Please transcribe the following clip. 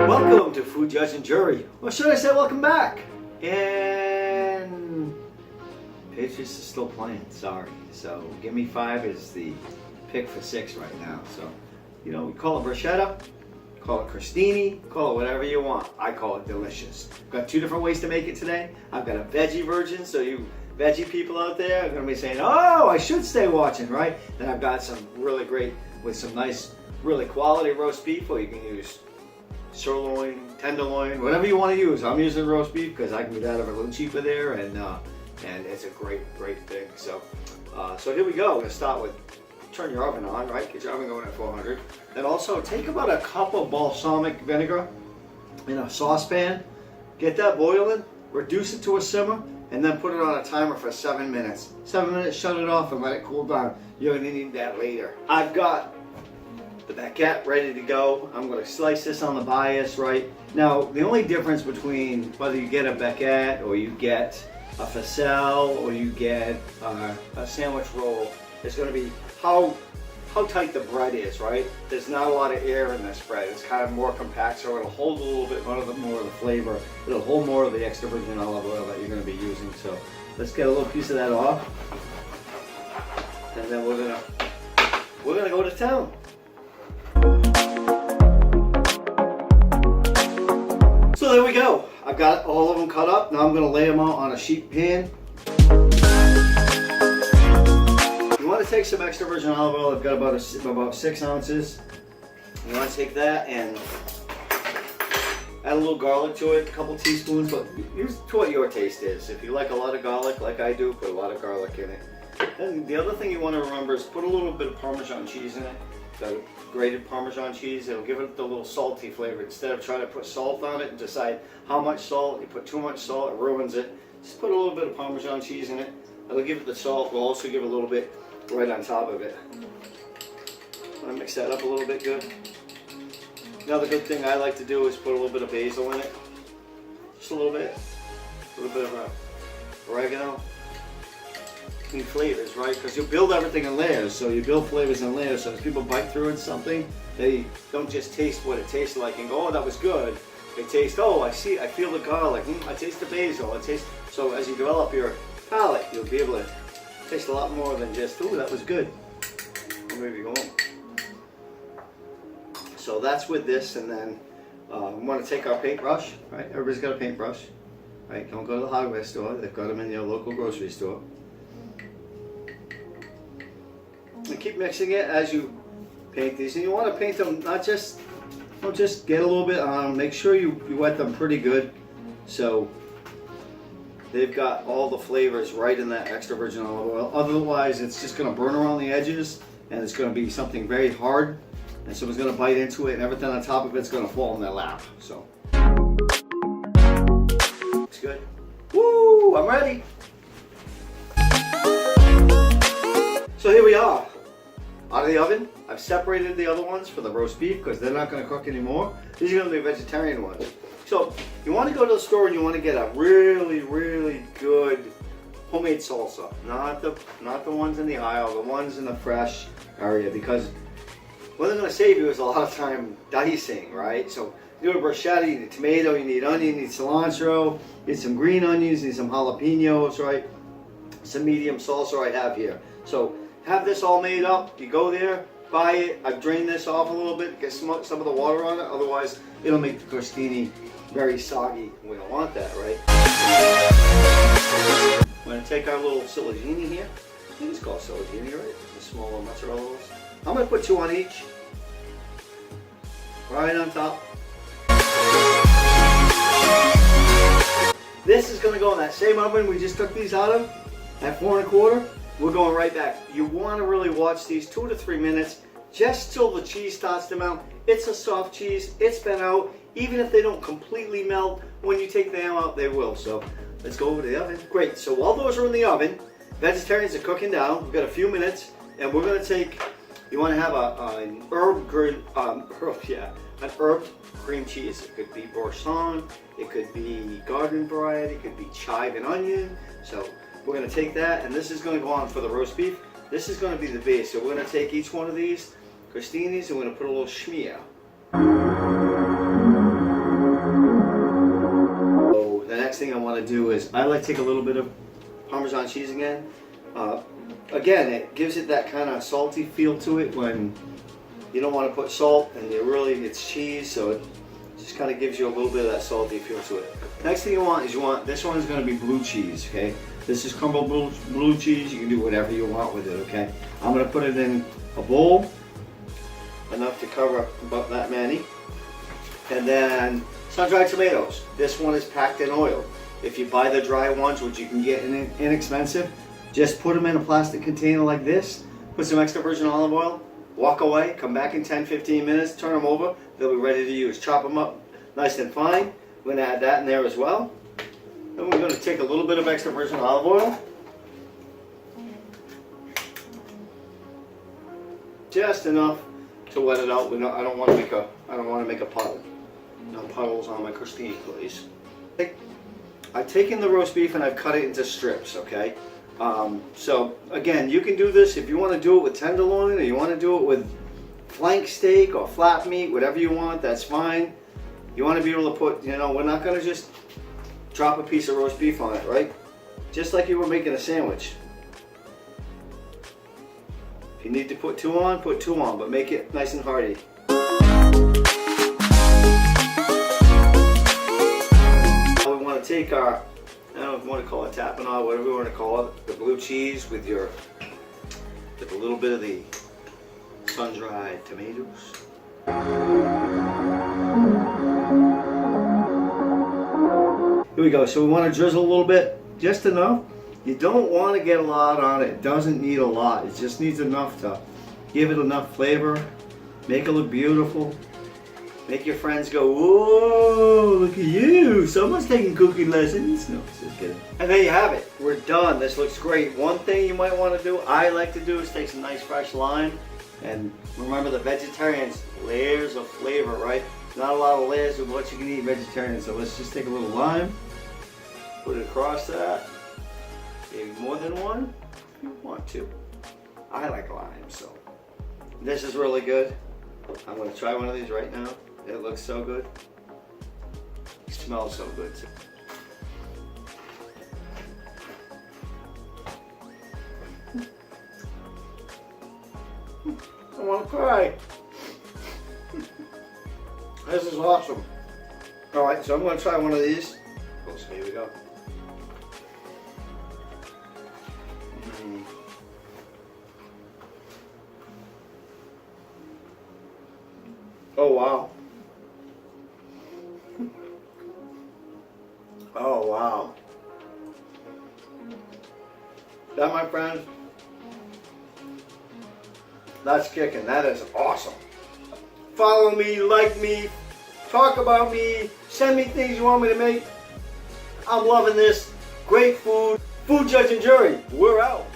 Welcome to Food Judge and Jury. Or should I say welcome back? And Patriots are still playing, sorry. So Give Me 5 is the pick for 6 right now. So, you know, we call it bruschetta, call it crostini, call it whatever you want. I call it delicious. Got 2 different ways to make it today. I've got a veggie version, so you veggie people out there are going to be saying, oh, I should stay watching, right? Then I've got some really great, with some nice, really quality roast beef, or you can use sirloin, tenderloin, whatever you want to use. I'm using roast beef because I can get out of it a little cheaper there, and it's a great thing. So here we go. I'm going to start with, turn your oven on, right? Get your oven going at 400. Then also take about a cup of balsamic vinegar in a saucepan, get that boiling, reduce it to a simmer, and then put it on a timer for 7 minutes. 7 minutes, shut it off and let it cool down. You're going to need that later. I've got the baguette ready to go. I'm going to slice this on the bias, right? Now, the only difference between whether you get a baguette or you get a facelle or you get a sandwich roll is going to be how tight the bread is, right? There's not a lot of air in this bread. It's kind of more compact, so it'll hold a little bit more of the flavor. It'll hold more of the extra virgin olive oil that you're going to be using. So let's get a little piece of that off, and then we're gonna go to town. So there we go. I've got all of them cut up. Now I'm going to lay them out on a sheet pan. You want to take some extra virgin olive oil. I've got about 6 ounces. You want to take that and add a little garlic to it, a couple teaspoons, but use to what your taste is. If you like a lot of garlic, like I do, put a lot of garlic in it. And the other thing you want to remember is put a little bit of Parmesan cheese in it. The grated Parmesan cheese, it'll give it the little salty flavor. Instead of trying to put salt on it and decide how much salt, you put too much salt, it ruins it. Just put a little bit of Parmesan cheese in it. It'll give it the salt, we'll also give a little bit right on top of it. I'm gonna mix that up a little bit good. Another good thing I like to do is put a little bit of basil in it. Just a little bit of oregano. Flavors, right? Because you build everything in layers, so you build flavors in layers, so as people bite through in something, they don't just taste what it tastes like and go, oh, that was good. They taste, oh, I feel the garlic, I taste the basil, so as you develop your palate, you'll be able to taste a lot more than just, oh, that was good. Or maybe you go home. So that's with this, and then we want to take our paintbrush, right? Everybody's got a paintbrush, right? Don't go to the hardware store, they've got them in your local grocery store. And keep mixing it as you paint these, and you want to paint them don't just get a little bit on them. Make sure you wet them pretty good, so they've got all the flavors right in that extra virgin olive oil. Otherwise, it's just going to burn around the edges, and it's going to be something very hard, and someone's going to bite into it, and everything on top of it's going to fall in their lap. So it's good. Woo! I'm ready. So here we are. Out of the oven, I've separated the other ones for the roast beef because they're not going to cook anymore. These are going to be vegetarian ones. So you want to go to the store and you want to get a really good homemade salsa. Not the ones in the aisle, the ones in the fresh area, because what they're going to save you is a lot of time dicing, right? So you do a bruschetta, you need tomato, you need onion, you need cilantro, you need some green onions, you need some jalapenos, right? Some medium salsa I have here. So have this all made up, you go there, buy it. I've drained this off a little bit, get some of the water on it, otherwise it'll make the crostini very soggy. We don't want that, right? We're going to take our little ciliegini here. I think it's called ciliegini, right? The smaller mozzarella. I'm going to put 2 on each. Right on top. This is going to go in that same oven we just took these out of at 4 1/4. We're going right back. You want to really watch these 2 to 3 minutes just till the cheese starts to melt. It's a soft cheese. It's been out. Even if they don't completely melt, when you take them out, they will. So let's go over to the oven. Great. So while those are in the oven, vegetarians are cooking down. We've got a few minutes, and we're going to take. You want to have an herb cream cheese. It could be Boursin. It could be garden variety. It could be chive and onion. So we're going to take that, and this is going to go on for the roast beef. This is going to be the base. So we're going to take each one of these crostinis and we're going to put a little schmear. So the next thing I want to do is I like to take a little bit of Parmesan cheese again. Again, it gives it that kind of salty feel to it when you don't want to put salt and it's cheese, so it just kind of gives you a little bit of that salty feel to it. Next thing you want is this one is going to be blue cheese, okay? This is crumbled blue cheese. You can do whatever you want with it, okay? I'm going to put it in a bowl, enough to cover about that many. And then sun-dried tomatoes. This one is packed in oil. If you buy the dry ones, which you can get inexpensive, just put them in a plastic container like this, put some extra virgin olive oil, walk away, come back in 10-15 minutes, turn them over, they'll be ready to use. Chop them up nice and fine. We're going to add that in there as well. Then we're going to take a little bit of extra virgin olive oil, just enough to wet it out. I don't want to make a puddle. No puddles on my crostini, please. I've taken the roast beef and I've cut it into strips, okay? So again, you can do this if you want to do it with tenderloin, or you want to do it with flank steak or flat meat, whatever you want, that's fine. You want to be able to put, we're not going to just drop a piece of roast beef on it, right? Just like you were making a sandwich. If you need to put two on, put two on, but make it nice and hearty. We want to take our, I don't know if you want to call it tapenade, whatever you want to call it, the blue cheese with a little bit of the sun-dried tomatoes. Here we go. So we want to drizzle a little bit, just enough. You don't want to get a lot on it. It doesn't need a lot. It just needs enough to give it enough flavor, make it look beautiful, make your friends go, whoa, look at you. Someone's taking cooking lessons. No, just kidding. And there you have it. We're done. This looks great. One thing you might want to do, I like to do, is take some nice fresh lime. And remember, the vegetarians, layers of flavor, right? Not a lot of layers of what you can eat vegetarian. So let's just take a little lime, put it across that. Maybe more than one if you want to. I like lime, so. This is really good. I'm going to try one of these right now. It looks so good. It smells so good too. I want to cry. This is awesome. Alright, so I'm going to try one of these. So here we go. Oh wow. Oh wow. That, my friend, that's kicking. That is awesome. Follow me, like me, talk about me, send me things you want me to make. I'm loving this. Great food. Food judge and jury. We're out.